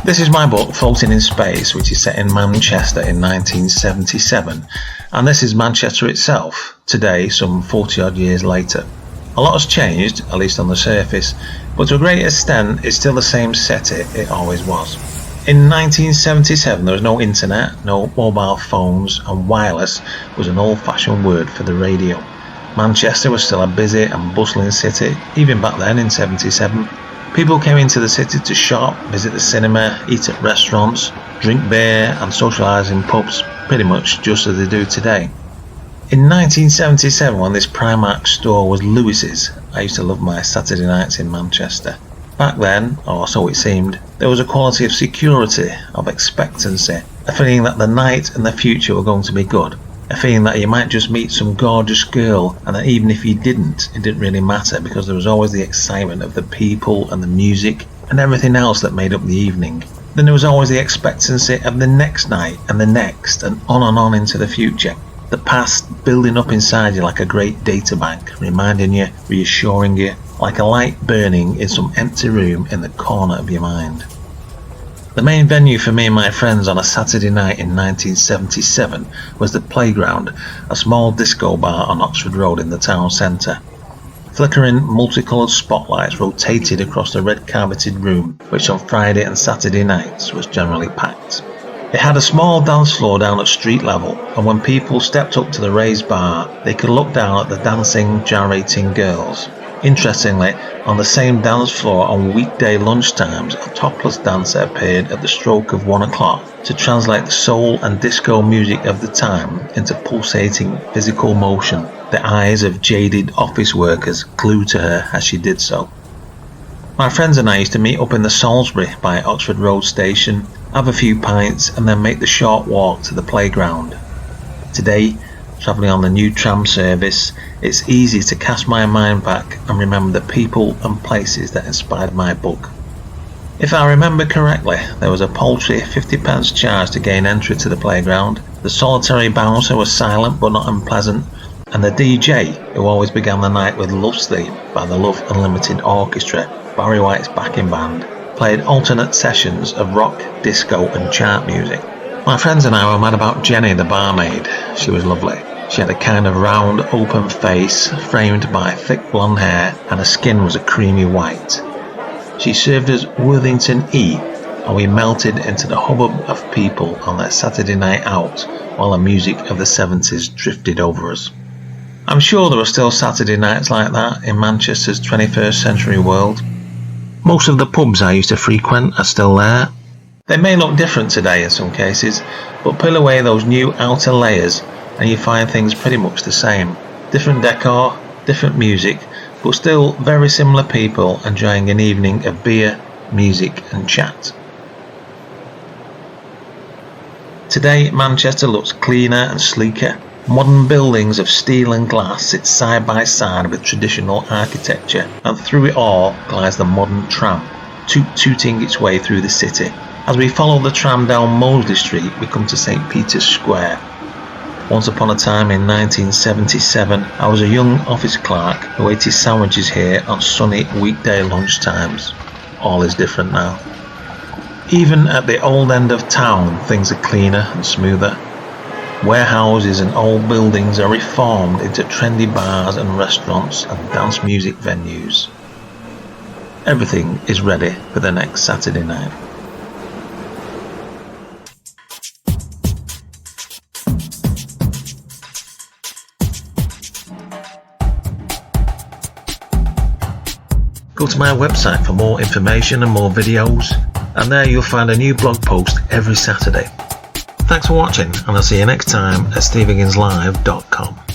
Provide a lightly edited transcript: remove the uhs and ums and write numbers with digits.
This is my book, Floating in Space, which is set in Manchester in 1977, and this is Manchester itself, today, some 40 odd years later. A lot has changed, at least on the surface, but to a great extent it's still the same city it always was. In 1977 there was no internet, no mobile phones, and wireless was an old-fashioned word for the radio. Manchester was still a busy and bustling city, even back then in 77. People came into the city to shop, visit the cinema, eat at restaurants, drink beer and socialise in pubs, pretty much just as they do today. In 1977, when this Primark store was Lewis's, I used to love my Saturday nights in Manchester. Back then, or so it seemed, there was a quality of security, of expectancy, a feeling that the night and the future were going to be good. A feeling that you might just meet some gorgeous girl, and that even if you didn't, it didn't really matter, because there was always the excitement of the people and the music and everything else that made up the evening. Then there was always the expectancy of the next night and the next, and on into the future. The past building up inside you like a great data bank, reminding you, reassuring you, like a light burning in some empty room in the corner of your mind. The main venue for me and my friends on a Saturday night in 1977 was the Playground, a small disco bar on Oxford Road in the town centre. Flickering multicoloured spotlights rotated across the red carpeted room, which on Friday and Saturday nights was generally packed. It had a small dance floor down at street level, and when people stepped up to the raised bar, they could look down at the dancing, gyrating girls. Interestingly, on the same dance floor on weekday lunchtimes, a topless dancer appeared at the stroke of 1 o'clock to translate the soul and disco music of the time into pulsating physical motion, the eyes of jaded office workers glued to her as she did so. My friends and I used to meet up in the Salisbury by Oxford Road station, have a few pints, and then make the short walk to the Playground. Today, travelling on the new tram service, it's easy to cast my mind back and remember the people and places that inspired my book. If I remember correctly, there was a paltry 50p charge to gain entry to the Playground. The solitary bouncer was silent but not unpleasant, and the DJ, who always began the night with Love's Theme by the Love Unlimited Orchestra, Barry White's backing band, played alternate sessions of rock, disco and chart music. My friends and I were mad about Jenny, the barmaid. She was lovely. She had a kind of round, open face, framed by thick blonde hair, and her skin was a creamy white. She served us Worthington E, and we melted into the hubbub of people on their Saturday night out while the music of the 70s drifted over us. I'm sure there are still Saturday nights like that in Manchester's 21st century world. Most of the pubs I used to frequent are still there. They may look different today in some cases, but peel away those new outer layers and you find things pretty much the same. Different decor, different music, but still very similar people enjoying an evening of beer, music and chat. Today Manchester looks cleaner and sleeker. Modern buildings of steel and glass sit side by side with traditional architecture, and through it all glides the modern tram, toot-tooting its way through the city. As we follow the tram down Mosley Street, we come to St. Peter's Square. Once upon a time in 1977, I was a young office clerk who ate his sandwiches here on sunny weekday lunchtimes. All is different now. Even at the old end of town, things are cleaner and smoother. Warehouses and old buildings are reformed into trendy bars and restaurants and dance music venues. Everything is ready for the next Saturday night. Go to my website for more information and more videos, and there you'll find a new blog post every Saturday. Thanks for watching, and I'll see you next time at stevehigginslive.com.